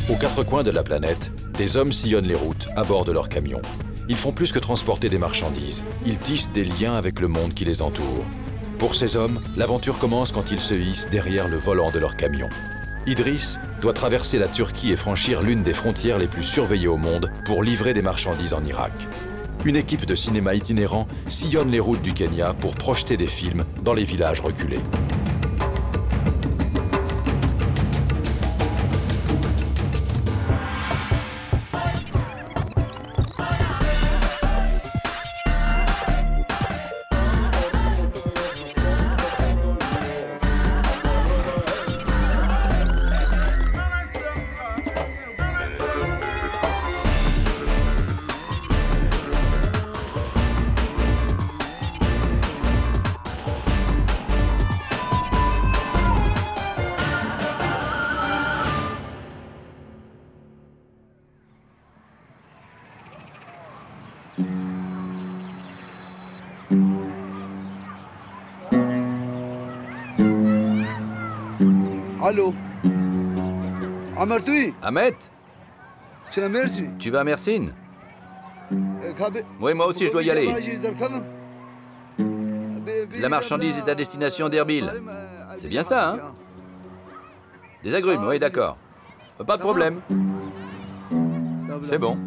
Aux quatre coins de la planète, des hommes sillonnent les routes à bord de leurs camions. Ils font plus que transporter des marchandises. Ils tissent des liens avec le monde qui les entoure. Pour ces hommes, l'aventure commence quand ils se hissent derrière le volant de leur camion. Idriss doit traverser la Turquie et franchir l'une des frontières les plus surveillées au monde pour livrer des marchandises en Irak. Une équipe de cinéma itinérant sillonne les routes du Kenya pour projeter des films dans les villages reculés. Allô? Ahmed, tu vas à Mersin? Oui, moi aussi je dois y aller. La marchandise est à destination d'Erbil. C'est bien ça, hein? Des agrumes, oui, d'accord. Pas de problème. C'est bon.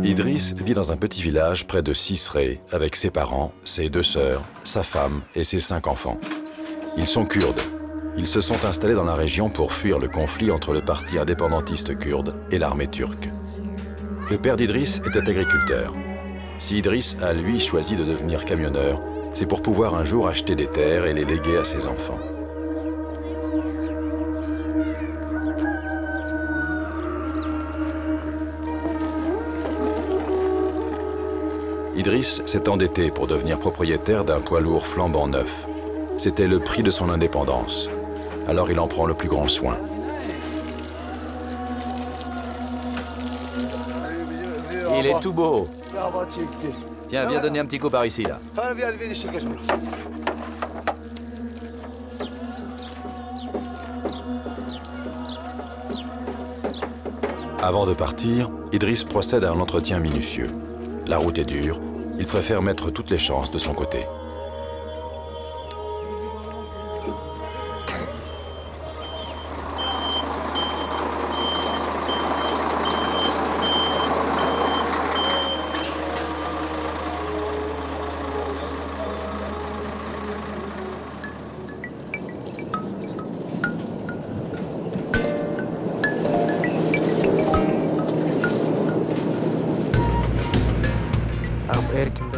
Idriss vit dans un petit village près de Cisré avec ses parents, ses 2 sœurs, sa femme et ses 5 enfants. Ils sont kurdes. Ils se sont installés dans la région pour fuir le conflit entre le parti indépendantiste kurde et l'armée turque. Le père d'Idriss était agriculteur. Si Idriss a, lui, choisi de devenir camionneur, c'est pour pouvoir un jour acheter des terres et les léguer à ses enfants. Idriss s'est endetté pour devenir propriétaire d'un poids lourd flambant neuf. C'était le prix de son indépendance. Alors il en prend le plus grand soin. Il est tout beau. Tiens, viens donner un petit coup par ici, là. Avant de partir, Idriss procède à un entretien minutieux. La route est dure, il préfère mettre toutes les chances de son côté.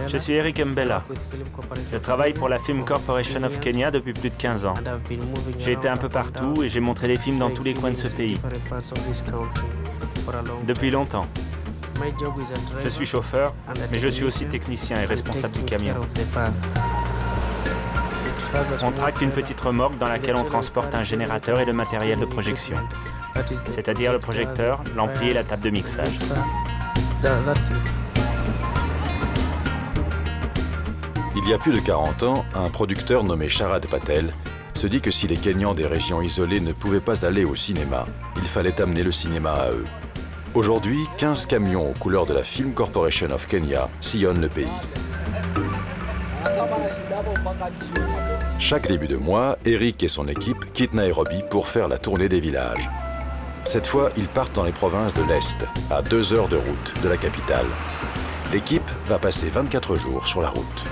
Je suis Eric Mbella. Je travaille pour la Film Corporation of Kenya depuis plus de 15 ans. J'ai été un peu partout et j'ai montré des films dans tous les coins de ce pays. Depuis longtemps. Je suis chauffeur, mais je suis aussi technicien et responsable du camion. On tracte une petite remorque dans laquelle on transporte un générateur et le matériel de projection. C'est-à-dire le projecteur, l'ampli et la table de mixage. Il y a plus de 40 ans, un producteur nommé Sharad Patel se dit que si les Kenyans des régions isolées ne pouvaient pas aller au cinéma, il fallait amener le cinéma à eux. Aujourd'hui, 15 camions aux couleurs de la Film Corporation of Kenya sillonnent le pays. Chaque début de mois, Eric et son équipe quittent Nairobi pour faire la tournée des villages. Cette fois, ils partent dans les provinces de l'Est, à 2 heures de route de la capitale. L'équipe va passer 24 jours sur la route.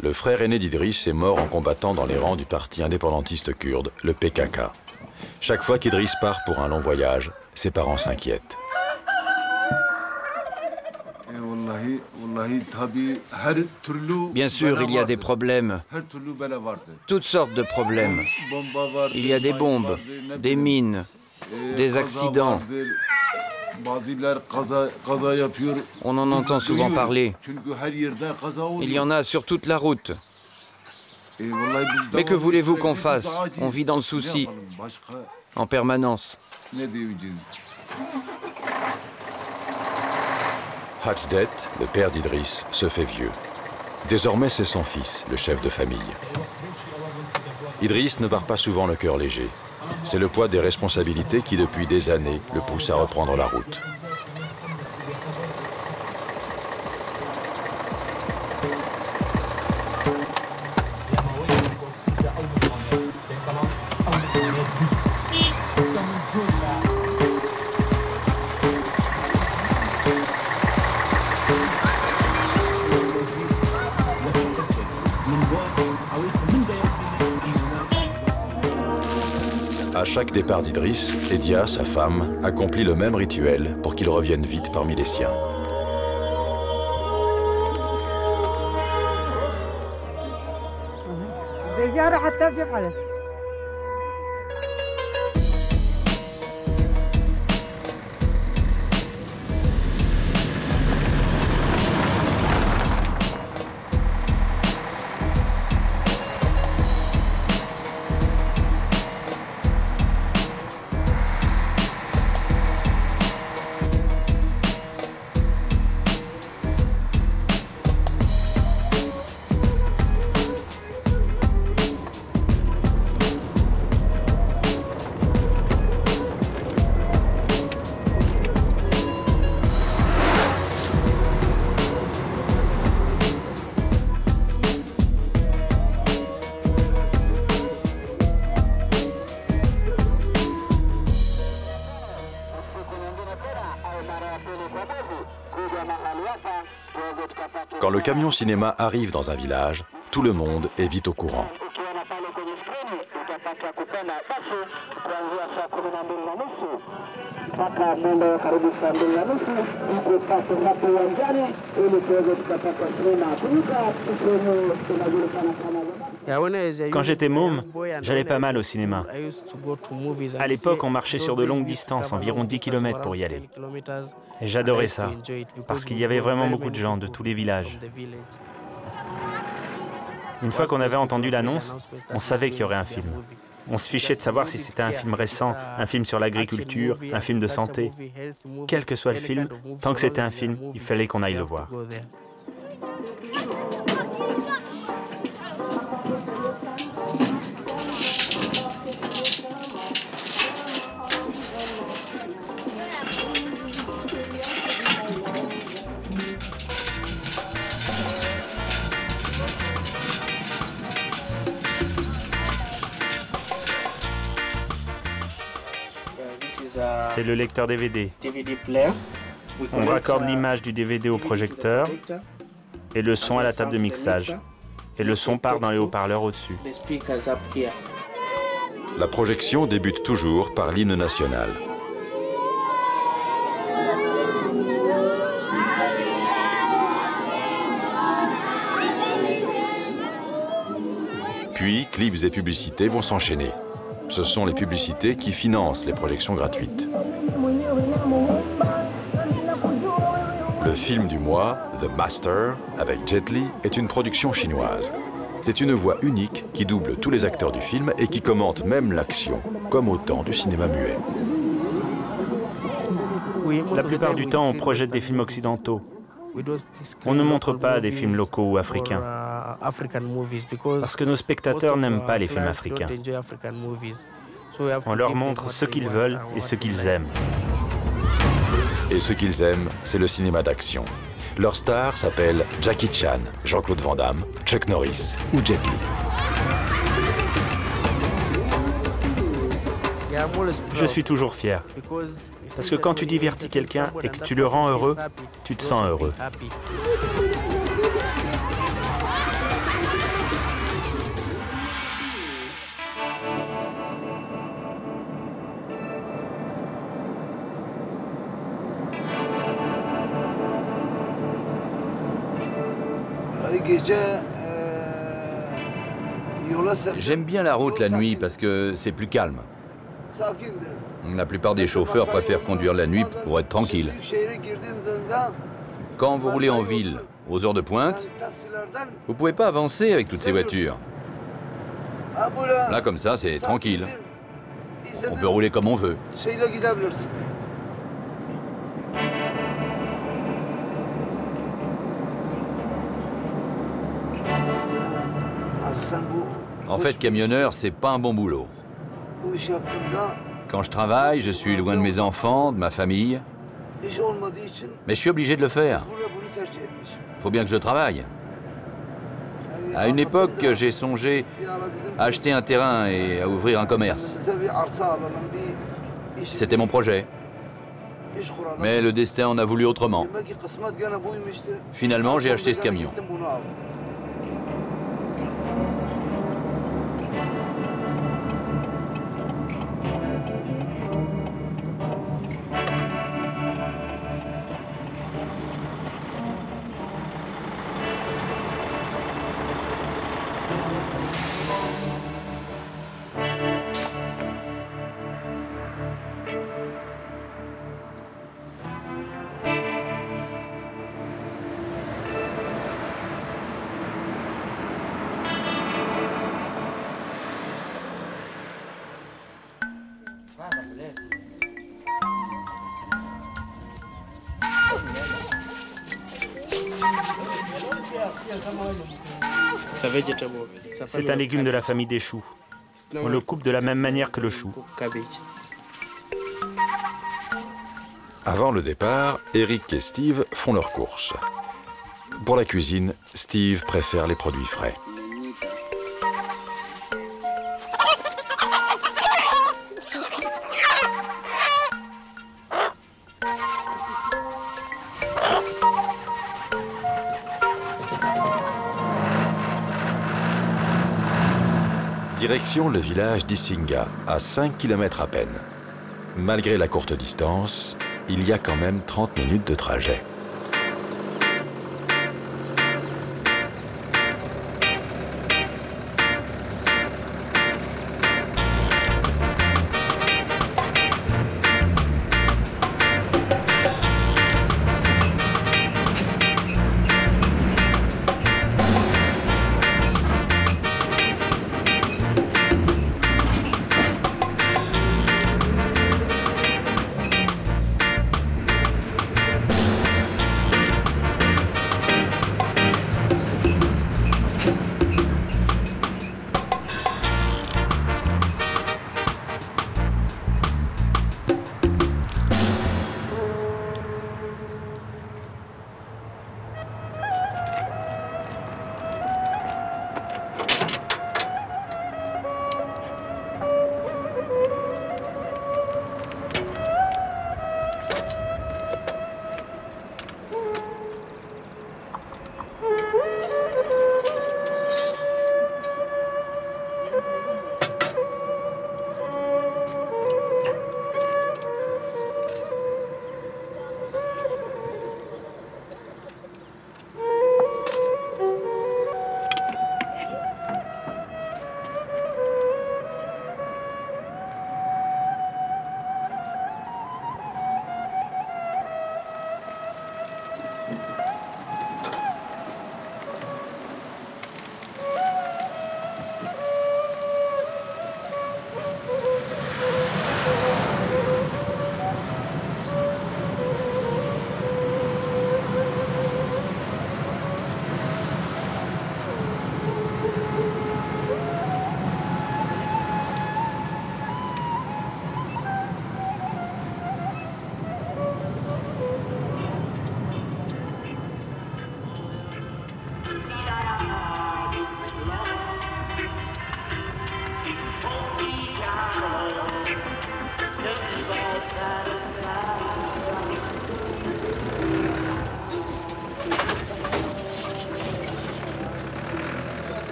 Le frère aîné d'Idriss est mort en combattant dans les rangs du parti indépendantiste kurde, le PKK. Chaque fois qu'Idriss part pour un long voyage, ses parents s'inquiètent. Bien sûr, il y a des problèmes. Toutes sortes de problèmes. Il y a des bombes, des mines, des accidents. On en entend souvent parler. Il y en a sur toute la route. Mais que voulez-vous qu'on fasse? On vit dans le souci, en permanence. Hajdet, le père d'Idriss, se fait vieux. Désormais, c'est son fils, le chef de famille. Idriss ne part pas souvent le cœur léger. C'est le poids des responsabilités qui, depuis des années, le pousse à reprendre la route. À chaque départ d'Idriss, Edia, sa femme, accomplit le même rituel pour qu'il revienne vite parmi les siens. Quand le camion cinéma arrive dans un village, tout le monde est vite au courant. Quand j'étais môme, j'allais pas mal au cinéma. À l'époque, on marchait sur de longues distances, environ 10 km pour y aller. Et j'adorais ça, parce qu'il y avait vraiment beaucoup de gens de tous les villages. Une fois qu'on avait entendu l'annonce, on savait qu'il y aurait un film. On se fichait de savoir si c'était un film récent, un film sur l'agriculture, un film de santé. Quel que soit le film, tant que c'était un film, il fallait qu'on aille le voir. C'est le lecteur DVD. On raccorde l'image du DVD au projecteur et le son à la table de mixage. Et le son part dans les haut-parleurs au-dessus. La projection débute toujours par l'hymne national. Puis, clips et publicités vont s'enchaîner. Ce sont les publicités qui financent les projections gratuites. Le film du mois, The Master, avec Jet Li, est une production chinoise. C'est une voix unique qui double tous les acteurs du film et qui commente même l'action, comme au temps du cinéma muet. La plupart du temps, on projette des films occidentaux. On ne montre pas des films locaux ou africains, parce que nos spectateurs n'aiment pas les films africains. On leur montre ce qu'ils veulent et ce qu'ils aiment. Et ce qu'ils aiment, c'est le cinéma d'action. Leurs stars s'appellent Jackie Chan, Jean-Claude Van Damme, Chuck Norris ou Jet Li. Je suis toujours fier. Parce que quand tu divertis quelqu'un et que tu le rends heureux, tu te sens heureux. J'aime bien la route la nuit parce que c'est plus calme. La plupart des chauffeurs préfèrent conduire la nuit pour être tranquille. Quand vous roulez en ville, aux heures de pointe, vous pouvez pas avancer avec toutes ces voitures. Là, comme ça, c'est tranquille. On peut rouler comme on veut. En fait, camionneur, c'est pas un bon boulot. Quand je travaille, je suis loin de mes enfants, de ma famille. Mais je suis obligé de le faire. Faut bien que je travaille. À une époque, j'ai songé à acheter un terrain et à ouvrir un commerce. C'était mon projet. Mais le destin en a voulu autrement. Finalement, j'ai acheté ce camion. C'est un légume de la famille des choux. On le coupe de la même manière que le chou. Avant le départ, Eric et Steve font leurs courses. Pour la cuisine, Steve préfère les produits frais. Direction le village d'Isinga, à 5 km à peine. Malgré la courte distance, il y a quand même 30 minutes de trajet.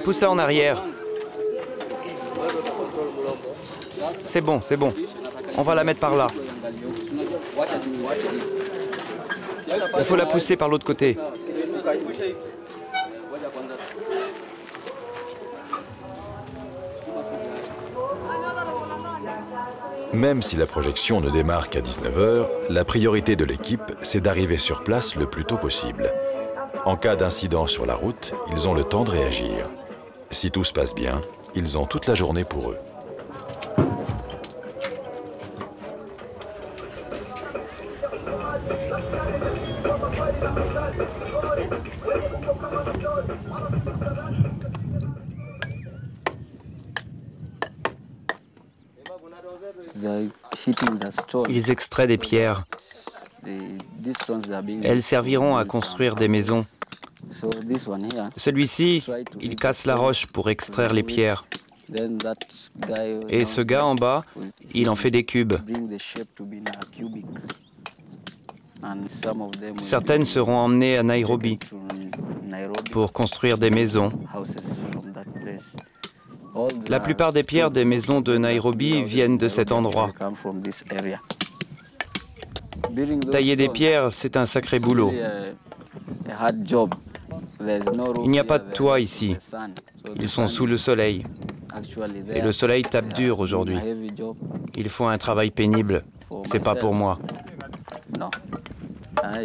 Pousse ça en arrière. C'est bon, c'est bon. On va la mettre par là. Il faut la pousser par l'autre côté. Même si la projection ne démarre qu'à 19 h, la priorité de l'équipe, c'est d'arriver sur place le plus tôt possible. En cas d'incident sur la route, ils ont le temps de réagir. Si tout se passe bien, ils ont toute la journée pour eux. Ils extraient des pierres. Elles serviront à construire des maisons. Celui-ci, il casse la roche pour extraire les pierres. Et ce gars en bas, il en fait des cubes. Certaines seront emmenées à Nairobi pour construire des maisons. La plupart des pierres des maisons de Nairobi viennent de cet endroit. Tailler des pierres, c'est un sacré boulot. Il n'y a pas de toit ici. Ils sont sous le soleil. Et le soleil tape dur aujourd'hui. Il faut un travail pénible. C'est pas pour moi.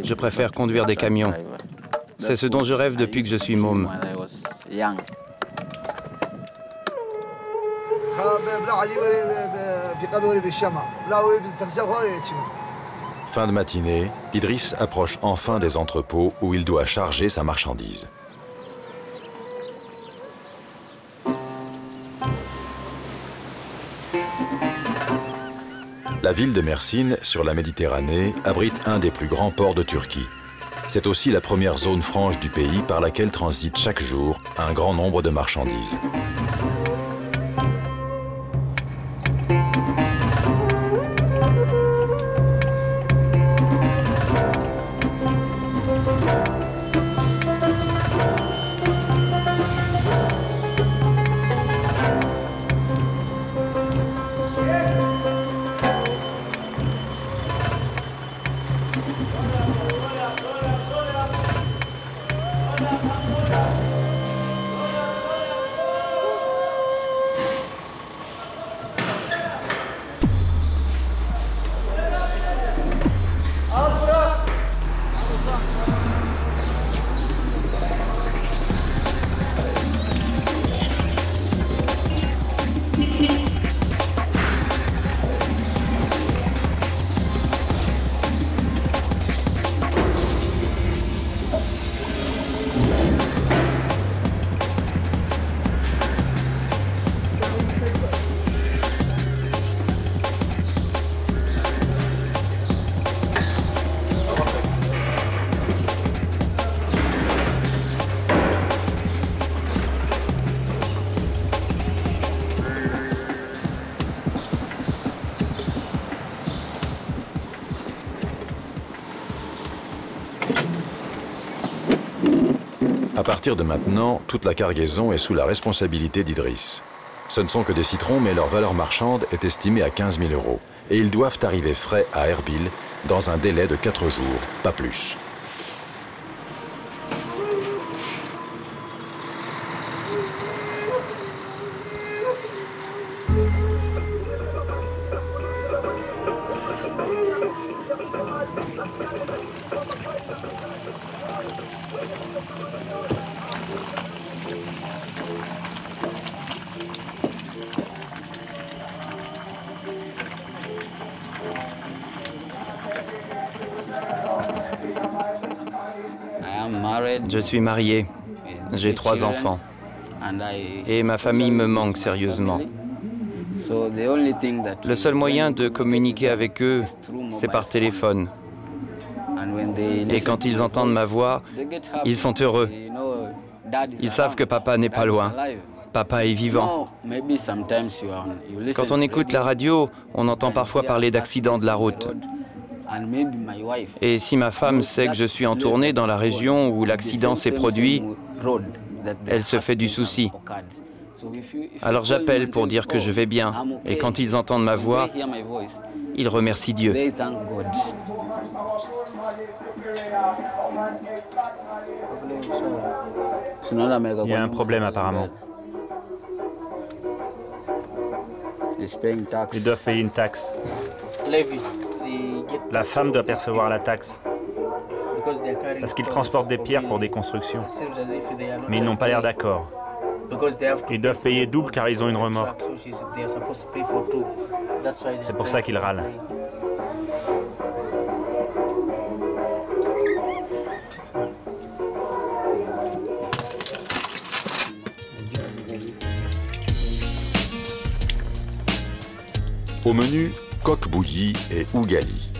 Je préfère conduire des camions. C'est ce dont je rêve depuis que je suis môme. Fin de matinée, Idriss approche enfin des entrepôts où il doit charger sa marchandise. La ville de Mersin, sur la Méditerranée, abrite un des plus grands ports de Turquie. C'est aussi la première zone franche du pays par laquelle transite chaque jour un grand nombre de marchandises. À partir de maintenant, toute la cargaison est sous la responsabilité d'Idriss. Ce ne sont que des citrons, mais leur valeur marchande est estimée à 15 000 €. Et ils doivent arriver frais à Erbil dans un délai de 4 jours, pas plus. Je suis marié, j'ai 3 enfants et ma famille me manque sérieusement. Le seul moyen de communiquer avec eux, c'est par téléphone. Et quand ils entendent ma voix, ils sont heureux. Ils savent que papa n'est pas loin. Papa est vivant. Quand on écoute la radio, on entend parfois parler d'accidents de la route. Et si ma femme sait que je suis en tournée dans la région où l'accident s'est produit, elle se fait du souci. Alors j'appelle pour dire que je vais bien. Et quand ils entendent ma voix, ils remercient Dieu. Il y a un problème apparemment. Ils doivent payer une taxe. La femme doit percevoir la taxe. Parce qu'ils transportent des pierres pour des constructions. Mais ils n'ont pas l'air d'accord. Ils doivent payer double car ils ont une remorque. C'est pour ça qu'ils râlent. Au menu, coq bouilli et ougali.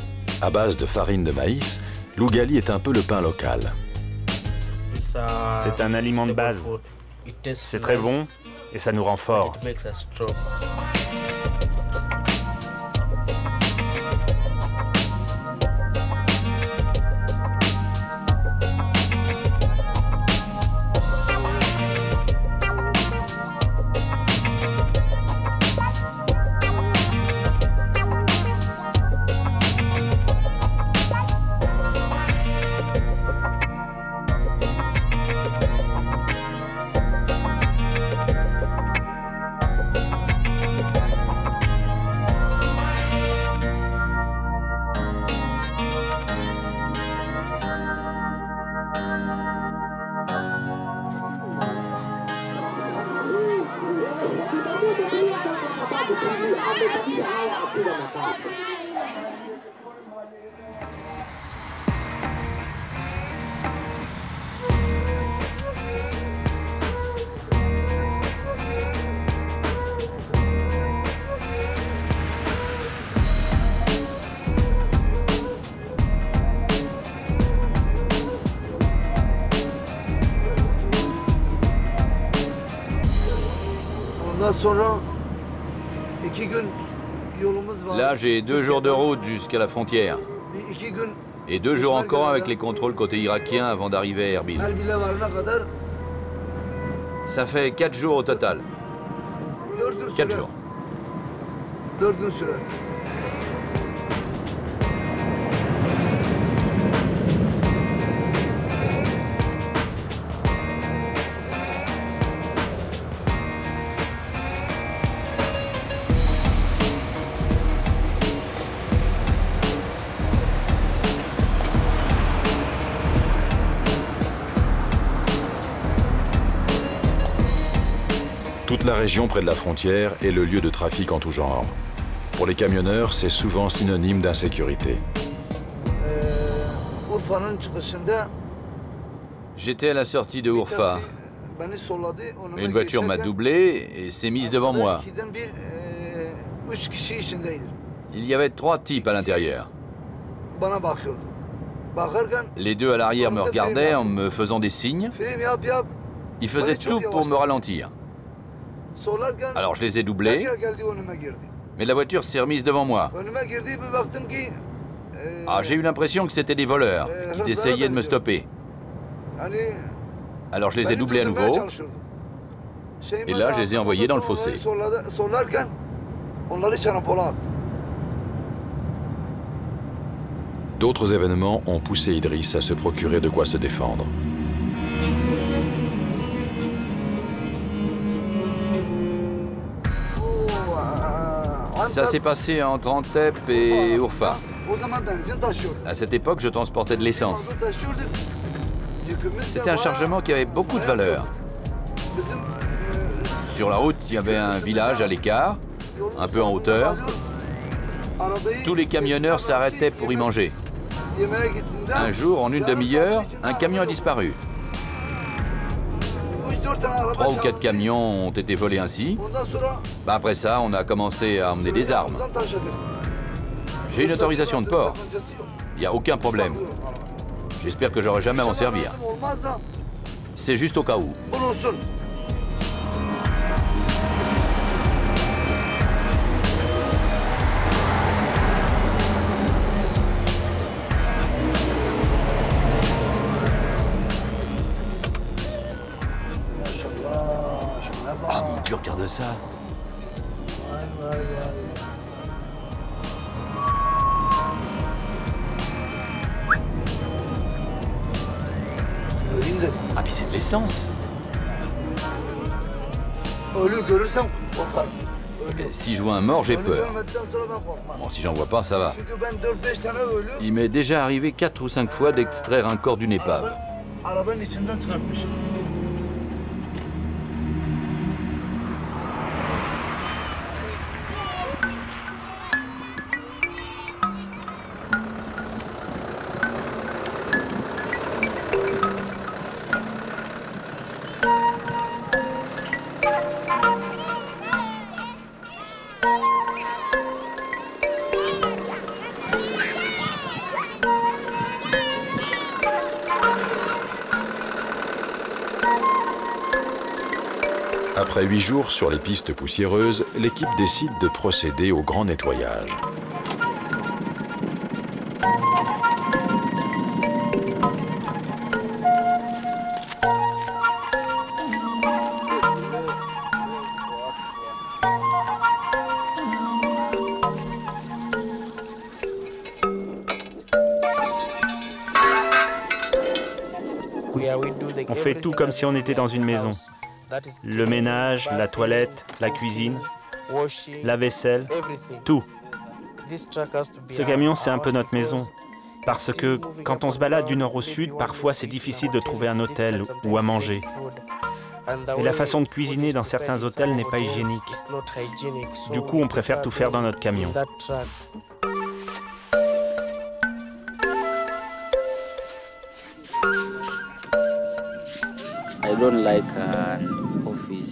À base de farine de maïs, l'ougali est un peu le pain local. C'est un aliment de base. C'est très bon et ça nous rend forts. Là, j'ai 2 jours de route jusqu'à la frontière. Et 2 jours encore avec les contrôles côté irakien avant d'arriver à Erbil. Ça fait 4 jours au total. 4 jours. Toute la région près de la frontière est le lieu de trafic en tout genre. Pour les camionneurs, c'est souvent synonyme d'insécurité. J'étais à la sortie de Urfa. Une voiture m'a doublé et s'est mise devant moi. Il y avait 3 types à l'intérieur. Les 2 à l'arrière me regardaient en me faisant des signes. Ils faisaient tout pour me ralentir. Alors je les ai doublés, mais la voiture s'est remise devant moi. Ah, j'ai eu l'impression que c'était des voleurs, qu'ils essayaient de me stopper. Alors je les ai doublés à nouveau, et là je les ai envoyés dans le fossé. D'autres événements ont poussé Idriss à se procurer de quoi se défendre. Ça s'est passé entre Antep et Urfa. À cette époque, je transportais de l'essence. C'était un chargement qui avait beaucoup de valeur. Sur la route, il y avait un village à l'écart, un peu en hauteur. Tous les camionneurs s'arrêtaient pour y manger. Un jour, en une demi-heure, un camion a disparu. 3 ou 4 camions ont été volés ainsi. Après ça, on a commencé à emmener des armes. J'ai une autorisation de port. Il n'y a aucun problème. J'espère que j'aurai jamais à m'en servir. C'est juste au cas où. Ah mon Dieu, regarde ça. Ah puis c'est de l'essence. Et si je vois un mort, j'ai peur. Bon, si j'en vois pas, ça va. Il m'est déjà arrivé 4 ou 5 fois d'extraire un corps d'une épave. Après 8 jours sur les pistes poussiéreuses, l'équipe décide de procéder au grand nettoyage. On fait tout comme si on était dans une maison. Le ménage, la toilette, la cuisine, la vaisselle, tout. Ce camion, c'est un peu notre maison. Parce que quand on se balade du nord au sud, parfois c'est difficile de trouver un hôtel ou à manger. Et la façon de cuisiner dans certains hôtels n'est pas hygiénique. Du coup, on préfère tout faire dans notre camion.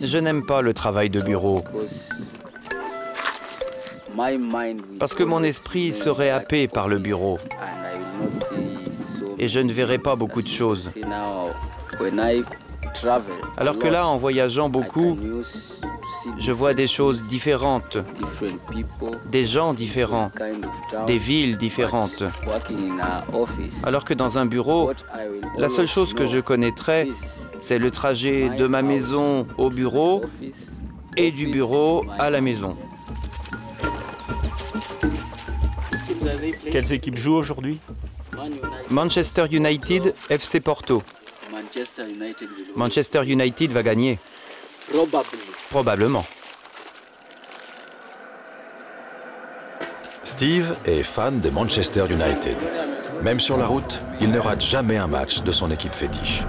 Je n'aime pas le travail de bureau parce que mon esprit serait happé par le bureau et je ne verrai pas beaucoup de choses. Alors que là, en voyageant beaucoup, je vois des choses différentes, des gens différents, des villes différentes. Alors que dans un bureau, la seule chose que je connaîtrai, c'est le trajet de ma maison au bureau et du bureau à la maison. Quelles équipes jouent aujourd'hui? Manchester United, FC Porto. Manchester United va gagner. Probablement. Steve est fan de Manchester United. Même sur la route, il ne rate jamais un match de son équipe fétiche.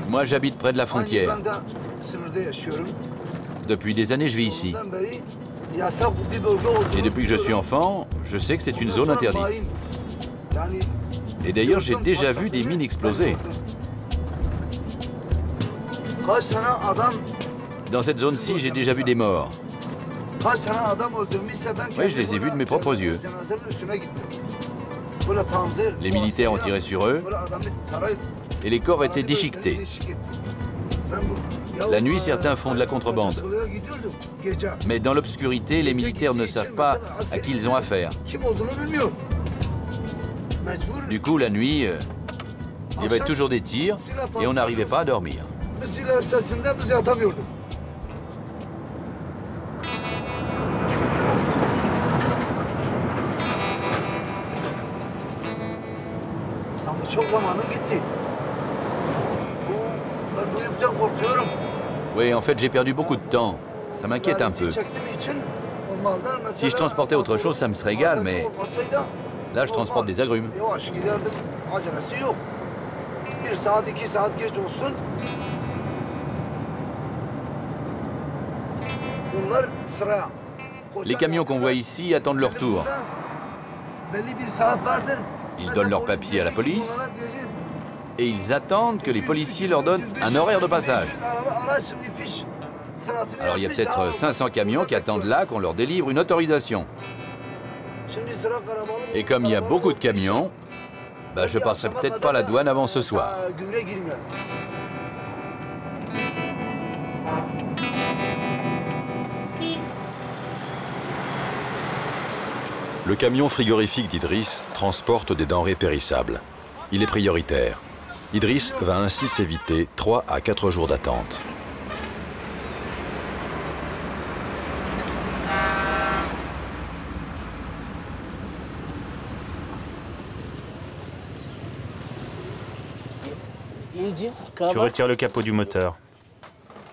Moi, j'habite près de la frontière. Depuis des années, je vis ici. Et depuis que je suis enfant, je sais que c'est une zone interdite. Et d'ailleurs, j'ai déjà vu des mines exploser. Dans cette zone-ci, j'ai déjà vu des morts. Oui, je les ai vus de mes propres yeux. Les militaires ont tiré sur eux et les corps étaient déchiquetés. La nuit, certains font de la contrebande. Mais dans l'obscurité, les militaires ne savent pas à qui ils ont affaire. Du coup, la nuit, il y avait toujours des tirs et on n'arrivait pas à dormir. Oui, en fait, j'ai perdu beaucoup de temps. Ça m'inquiète un peu. Si je transportais autre chose, ça me serait égal, mais là, je transporte des agrumes. Les camions qu'on voit ici attendent leur tour. Ils donnent leurs papiers à la police et ils attendent que les policiers leur donnent un horaire de passage. Alors il y a peut-être 500 camions qui attendent là qu'on leur délivre une autorisation. Et comme il y a beaucoup de camions, bah, je passerai peut-être pas la douane avant ce soir. Le camion frigorifique d'Idriss transporte des denrées périssables. Il est prioritaire. Idriss va ainsi s'éviter 3 à 4 jours d'attente. Tu retires le capot du moteur.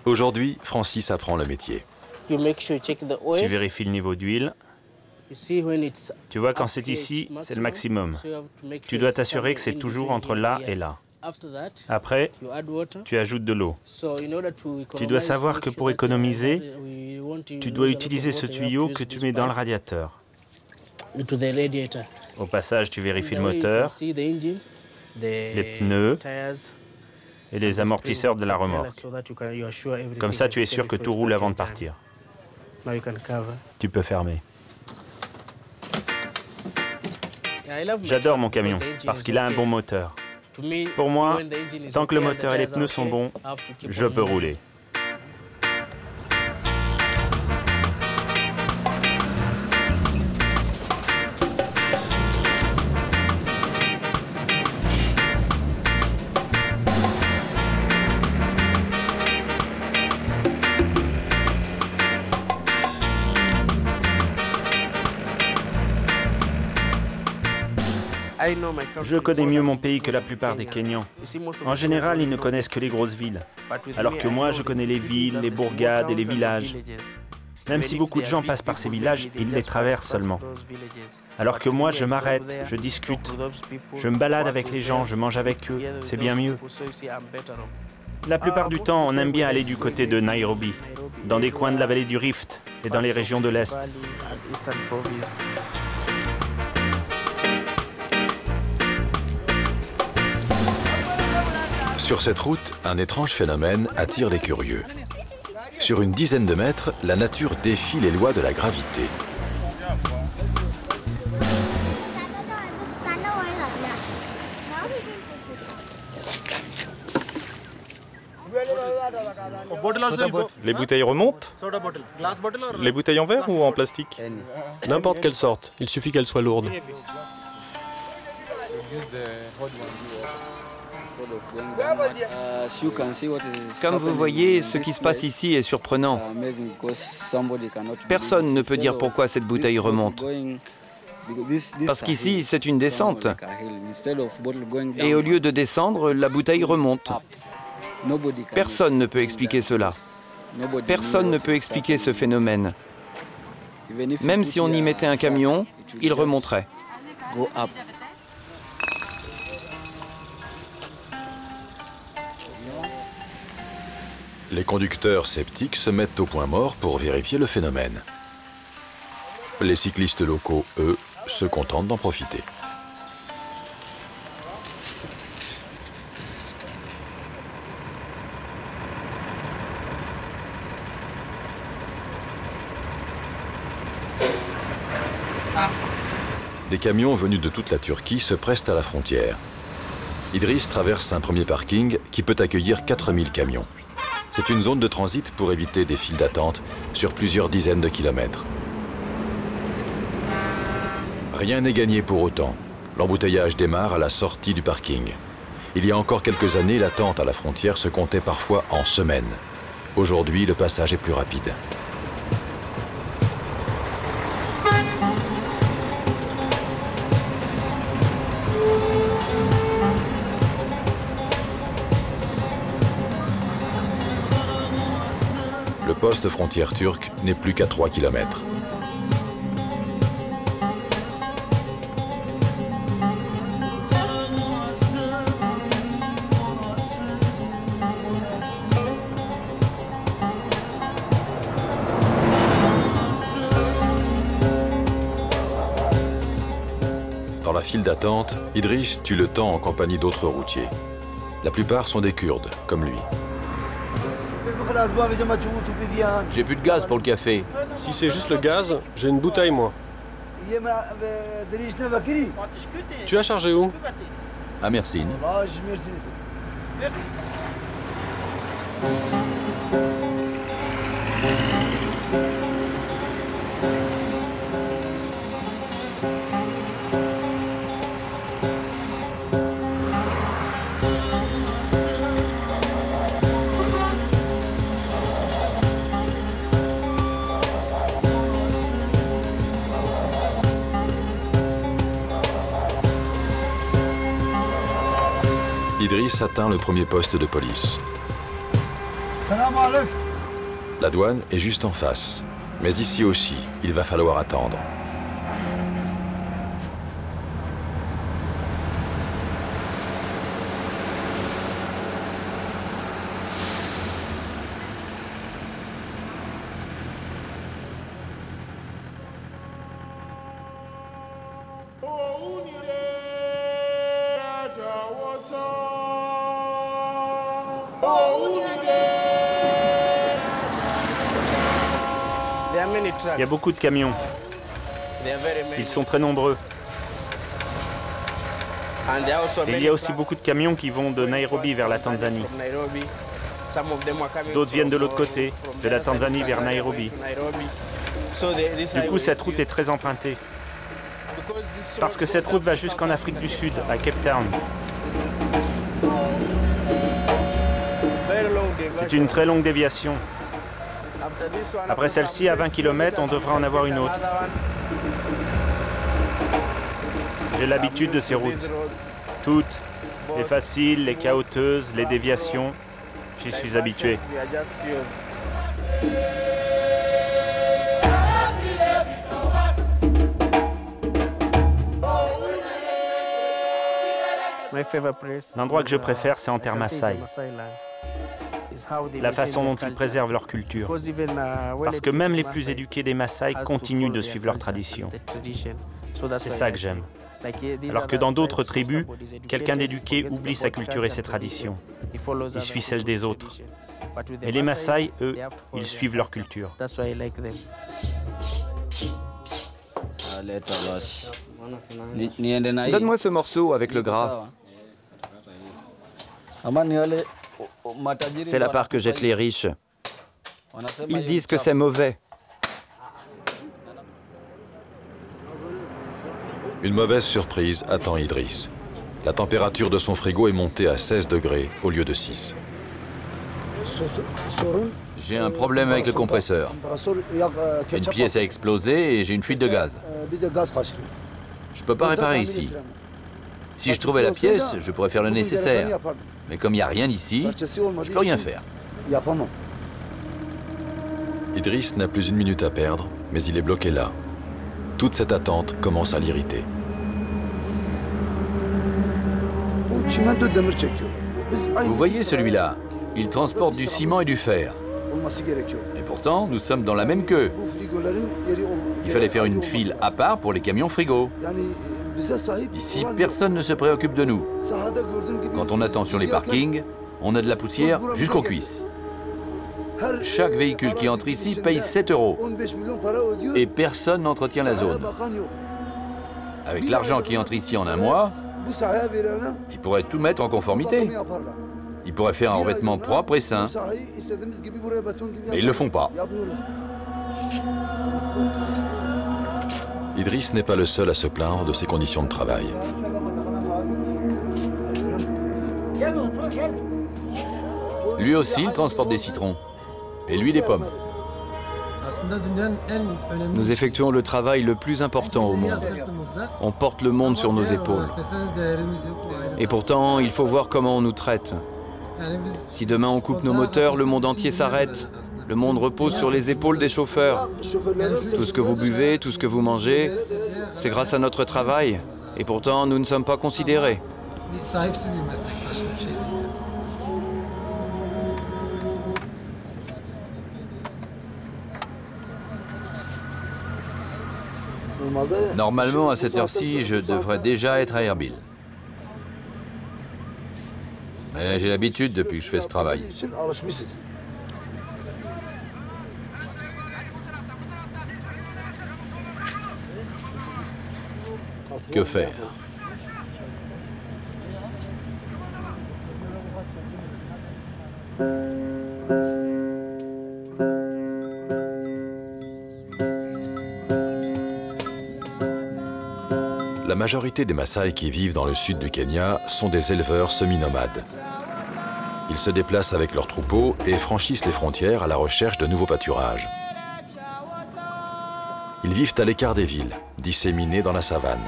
Aujourd'hui, Francis apprend le métier. Tu vérifies le niveau d'huile. Tu vois, quand c'est ici, c'est le maximum. Tu dois t'assurer que c'est toujours entre là et là. Après, tu ajoutes de l'eau. Tu dois savoir que pour économiser, tu dois utiliser ce tuyau que tu mets dans le radiateur. Au passage, tu vérifies le moteur, les pneus et les amortisseurs de la remorque. Comme ça, tu es sûr que tout roule avant de partir. Tu peux fermer. J'adore mon camion parce qu'il a un bon moteur. Pour moi, tant que le moteur et les pneus sont bons, je peux rouler. Je connais mieux mon pays que la plupart des Kenyans. En général, ils ne connaissent que les grosses villes. Alors que moi, je connais les villes, les bourgades et les villages. Même si beaucoup de gens passent par ces villages, ils les traversent seulement. Alors que moi, je m'arrête, je discute. Je me balade avec les gens, je mange avec eux. C'est bien mieux. La plupart du temps, on aime bien aller du côté de Nairobi, dans des coins de la vallée du Rift et dans les régions de l'Est. Sur cette route, un étrange phénomène attire les curieux. Sur une dizaine de mètres, la nature défie les lois de la gravité. Les bouteilles remontent? Les bouteilles en verre ou en plastique? N'importe quelle sorte, il suffit qu'elles soient lourdes. Comme vous voyez, ce qui se passe ici est surprenant. Personne ne peut dire pourquoi cette bouteille remonte. Parce qu'ici, c'est une descente. Et au lieu de descendre, la bouteille remonte. Personne ne peut expliquer cela. Personne ne peut expliquer ce phénomène. Même si on y mettait un camion, il remonterait. Les conducteurs sceptiques se mettent au point mort pour vérifier le phénomène. Les cyclistes locaux, eux, se contentent d'en profiter. Des camions venus de toute la Turquie se pressent à la frontière. Idriss traverse un premier parking qui peut accueillir 4000 camions. C'est une zone de transit pour éviter des files d'attente sur plusieurs dizaines de kilomètres. Rien n'est gagné pour autant. L'embouteillage démarre à la sortie du parking. Il y a encore quelques années, l'attente à la frontière se comptait parfois en semaines. Aujourd'hui, le passage est plus rapide. Le poste frontière turc n'est plus qu'à 3 km. Dans la file d'attente, Idriss tue le temps en compagnie d'autres routiers. La plupart sont des Kurdes, comme lui. J'ai plus de gaz pour le café. Si c'est juste le gaz, j'ai une bouteille, moi. Tu as chargé où? À Mersine. Idriss atteint le premier poste de police. La douane est juste en face. Mais ici aussi, il va falloir attendre. Il y a beaucoup de camions. Ils sont très nombreux. Et il y a aussi beaucoup de camions qui vont de Nairobi vers la Tanzanie. D'autres viennent de l'autre côté, de la Tanzanie vers Nairobi. Du coup, cette route est très empruntée. Parce que cette route va jusqu'en Afrique du Sud, à Cape Town. C'est une très longue déviation. Après celle-ci, à 20 km, on devrait en avoir une autre. J'ai l'habitude de ces routes. Toutes, les faciles, les chaotiques, les déviations, j'y suis habitué. L'endroit que je préfère, c'est en terre Maasai. La façon dont ils préservent leur culture. Parce que même les plus éduqués des Maasai continuent de suivre leur tradition. C'est ça que j'aime. Alors que dans d'autres tribus, quelqu'un d'éduqué oublie sa culture et ses traditions. Il suit celle des autres. Mais les Maasai, eux, ils suivent leur culture. Donne-moi ce morceau avec le gras. C'est la part que jettent les riches. Ils disent que c'est mauvais. Une mauvaise surprise attend Idriss. La température de son frigo est montée à 16 degrés au lieu de 6. J'ai un problème avec le compresseur. Une pièce a explosé et j'ai une fuite de gaz. Je peux pas réparer ici. Si je trouvais la pièce, je pourrais faire le nécessaire. Mais comme il n'y a rien ici, je peux rien faire. Idriss n'a plus une minute à perdre, mais il est bloqué là. Toute cette attente commence à l'irriter. Vous voyez celui-là? Il transporte du ciment et du fer. Et pourtant, nous sommes dans la même queue. Il fallait faire une file à part pour les camions frigo. Ici, personne ne se préoccupe de nous. Quand on attend sur les parkings, on a de la poussière jusqu'aux cuisses. Chaque véhicule qui entre ici paye 7 €. Et personne n'entretient la zone. Avec l'argent qui entre ici en un mois, ils pourraient tout mettre en conformité. Ils pourraient faire un revêtement propre et sain. Mais ils ne le font pas. Idriss n'est pas le seul à se plaindre de ses conditions de travail. Lui aussi, il transporte des citrons. Et lui, des pommes. Nous effectuons le travail le plus important au monde. On porte le monde sur nos épaules. Et pourtant, il faut voir comment on nous traite. Si demain on coupe nos moteurs, le monde entier s'arrête. Le monde repose sur les épaules des chauffeurs. Tout ce que vous buvez, tout ce que vous mangez, c'est grâce à notre travail. Et pourtant, nous ne sommes pas considérés. Normalement, à cette heure-ci, je devrais déjà être à Erbil. Mais j'ai l'habitude depuis que je fais ce travail. Que faire? La majorité des Maasai qui vivent dans le sud du Kenya sont des éleveurs semi-nomades. Ils se déplacent avec leurs troupeaux et franchissent les frontières à la recherche de nouveaux pâturages. Ils vivent à l'écart des villes, disséminés dans la savane.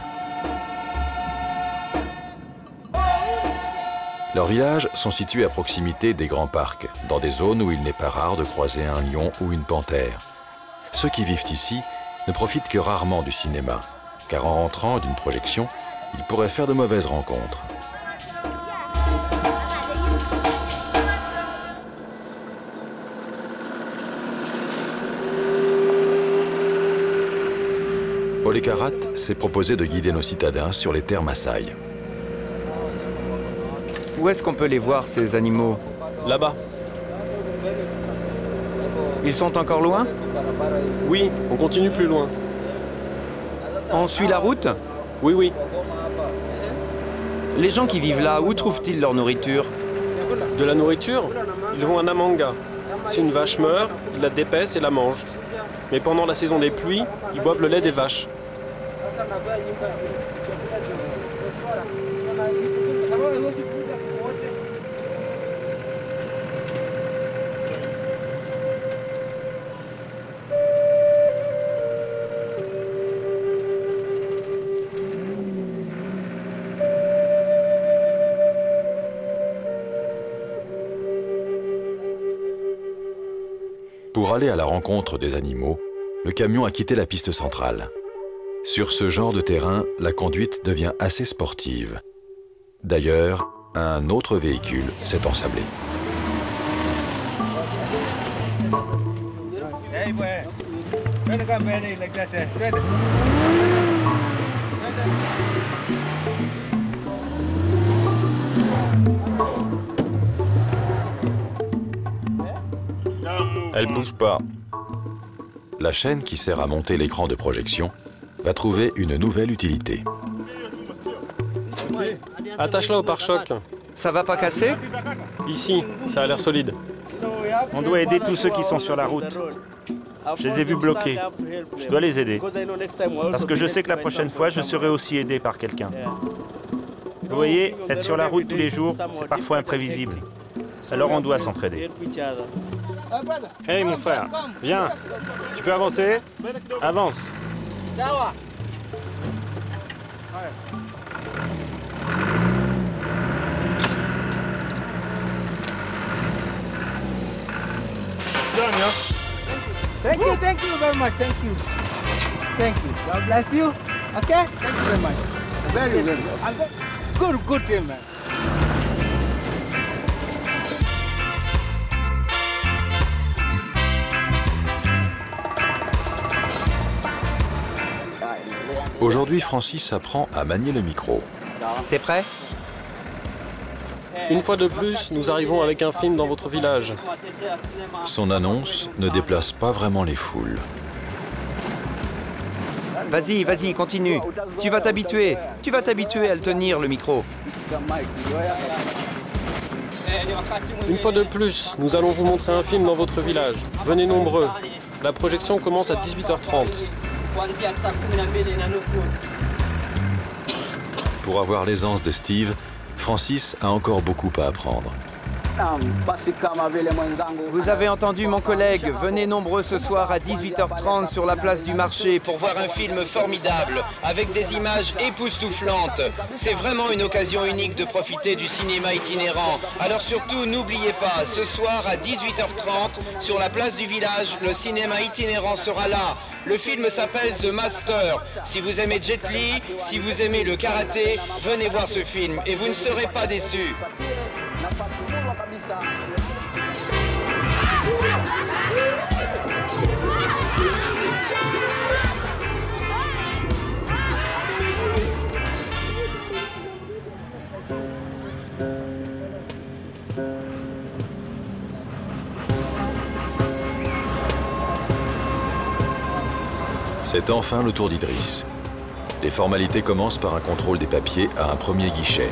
Leurs villages sont situés à proximité des grands parcs, dans des zones où il n'est pas rare de croiser un lion ou une panthère. Ceux qui vivent ici ne profitent que rarement du cinéma, car en rentrant d'une projection, ils pourraient faire de mauvaises rencontres. Ole Karat s'est proposé de guider nos citadins sur les terres Maasai. Où est-ce qu'on peut les voir, ces animaux? Là-bas. Ils sont encore loin? Oui, on continue plus loin. On suit la route? Oui, oui. Les gens qui vivent là, où trouvent-ils leur nourriture? De la nourriture? Ils vont à Namanga. Si une vache meurt, ils la dépècent et la mangent. Mais pendant la saison des pluies, ils boivent le lait des vaches. Pour aller à la rencontre des animaux, le camion a quitté la piste centrale. Sur ce genre de terrain, la conduite devient assez sportive. D'ailleurs, un autre véhicule s'est ensablé. Elle bouge pas. La chaîne qui sert à monter l'écran de projection va trouver une nouvelle utilité. Attache-la au pare-choc. Ça va pas casser? Ici, ça a l'air solide. On doit aider tous ceux qui sont sur la route. Je les ai vus bloqués. Je dois les aider. Parce que je sais que la prochaine fois, je serai aussi aidé par quelqu'un. Vous voyez, être sur la route tous les jours, c'est parfois imprévisible. Alors on doit s'entraider. Hey mon frère, viens. Tu peux avancer? Avance. Thank you very much. Thank you. Thank you. God bless you. Okay? Thank you very much. Very, very good. Good team, man. Aujourd'hui, Francis apprend à manier le micro. T'es prêt? Une fois de plus, nous arrivons avec un film dans votre village. Son annonce ne déplace pas vraiment les foules. Vas-y, vas-y, continue. Tu vas t'habituer. Tu vas t'habituer à le tenir, le micro. Une fois de plus, nous allons vous montrer un film dans votre village. Venez nombreux. La projection commence à 18h30. Pour avoir l'aisance de Steve, Francis a encore beaucoup à apprendre. Vous avez entendu mon collègue, venez nombreux ce soir à 18h30 sur la place du marché pour voir un film formidable, avec des images époustouflantes. C'est vraiment une occasion unique de profiter du cinéma itinérant. Alors surtout, n'oubliez pas, ce soir à 18h30, sur la place du village, le cinéma itinérant sera là. Le film s'appelle The Master. Si vous aimez Jet Li, si vous aimez le karaté, venez voir ce film et vous ne serez pas déçus. C'est enfin le tour d'Idriss. Les formalités commencent par un contrôle des papiers à un premier guichet.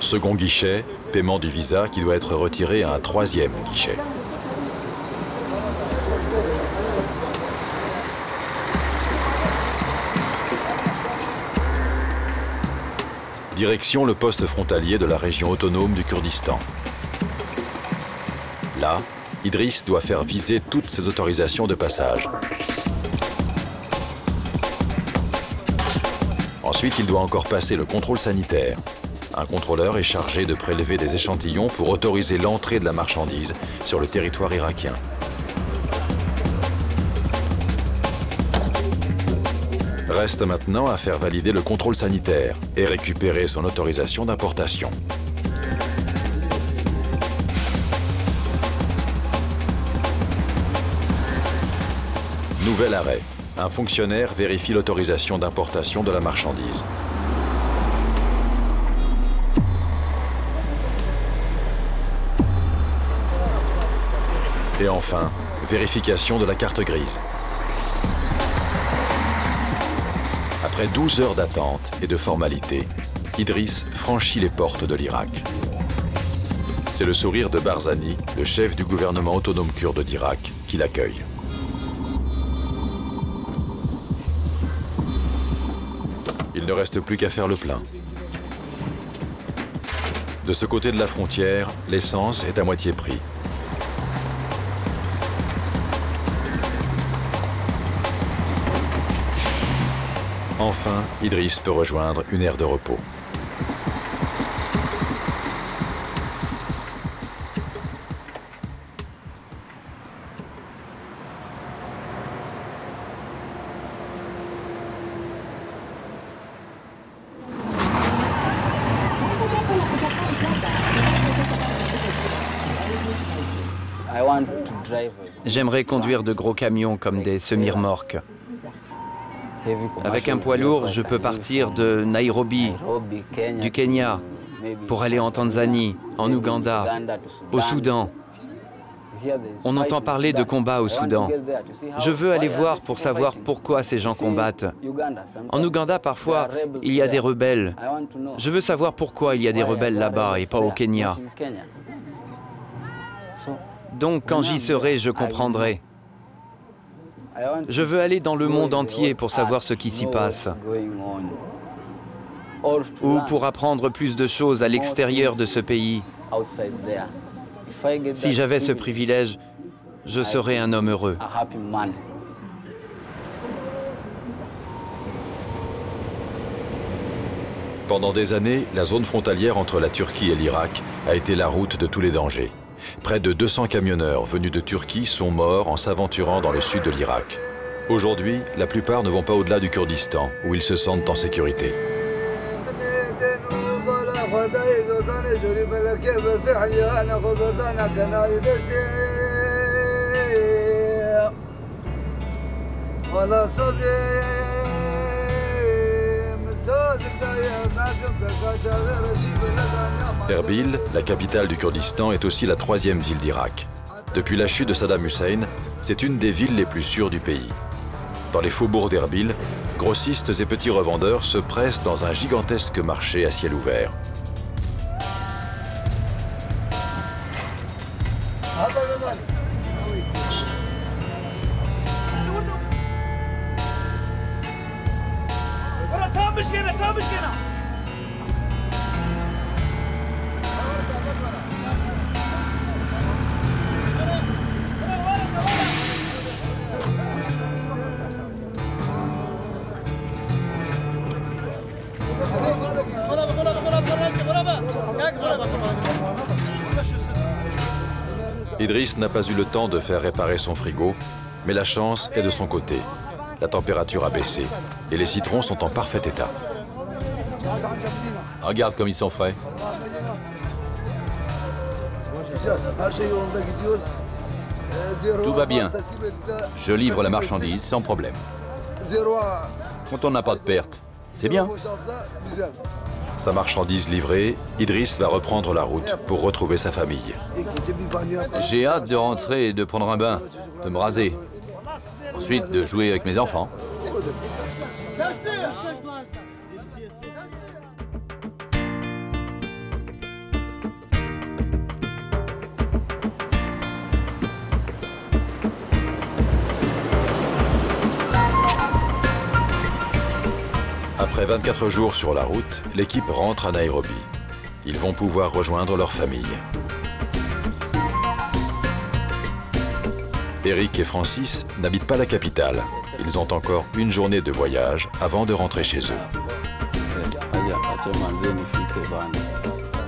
Second guichet, paiement du visa qui doit être retiré à un troisième guichet. Direction le poste frontalier de la région autonome du Kurdistan. Là, Idriss doit faire viser toutes ses autorisations de passage. Ensuite, il doit encore passer le contrôle sanitaire. Un contrôleur est chargé de prélever des échantillons pour autoriser l'entrée de la marchandise sur le territoire irakien. Reste maintenant à faire valider le contrôle sanitaire et récupérer son autorisation d'importation. Nouvel arrêt. Un fonctionnaire vérifie l'autorisation d'importation de la marchandise. Et enfin, vérification de la carte grise. Après 12 heures d'attente et de formalités, Idriss franchit les portes de l'Irak. C'est le sourire de Barzani, le chef du gouvernement autonome kurde d'Irak, qui l'accueille. Il ne reste plus qu'à faire le plein. De ce côté de la frontière, l'essence est à moitié prix. Enfin, Idriss peut rejoindre une aire de repos. J'aimerais conduire de gros camions comme des semi-remorques. Avec un poids lourd, je peux partir de Nairobi, du Kenya, pour aller en Tanzanie, en Ouganda, au Soudan. On entend parler de combats au Soudan. Je veux aller voir pour savoir pourquoi ces gens combattent. En Ouganda, parfois, il y a des rebelles. Je veux savoir pourquoi il y a des rebelles là-bas et pas au Kenya. Donc, quand j'y serai, je comprendrai. Je veux aller dans le monde entier pour savoir ce qui s'y passe. Ou pour apprendre plus de choses à l'extérieur de ce pays. Si j'avais ce privilège, je serais un homme heureux. Pendant des années, la zone frontalière entre la Turquie et l'Irak a été la route de tous les dangers. Près de 200 camionneurs venus de Turquie sont morts en s'aventurant dans le sud de l'Irak. Aujourd'hui, la plupart ne vont pas au-delà du Kurdistan, où ils se sentent en sécurité. Erbil, la capitale du Kurdistan, est aussi la troisième ville d'Irak. Depuis la chute de Saddam Hussein, c'est une des villes les plus sûres du pays. Dans les faubourgs d'Erbil, grossistes et petits revendeurs se pressent dans un gigantesque marché à ciel ouvert. Idriss n'a pas eu le temps de faire réparer son frigo, mais la chance est de son côté. La température a baissé et les citrons sont en parfait état. Regarde comme ils sont frais. Tout va bien. Je livre la marchandise sans problème. Quand on n'a pas de perte, c'est bien. Sa marchandise livrée, Idriss va reprendre la route pour retrouver sa famille. J'ai hâte de rentrer et de prendre un bain, de me raser. Ensuite, de jouer avec mes enfants. Après 24 jours sur la route, l'équipe rentre à Nairobi. Ils vont pouvoir rejoindre leur famille. Eric et Francis n'habitent pas la capitale. Ils ont encore une journée de voyage avant de rentrer chez eux.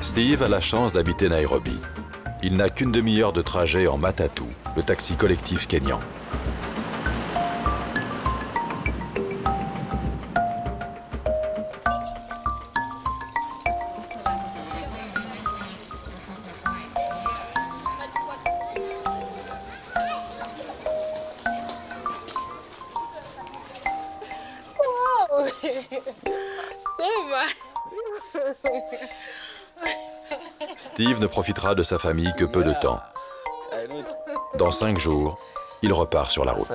Steve a la chance d'habiter Nairobi. Il n'a qu'une demi-heure de trajet en matatu, le taxi collectif kényan. Steve ne profitera de sa famille que peu de temps. Dans 5 jours, il repart sur la route.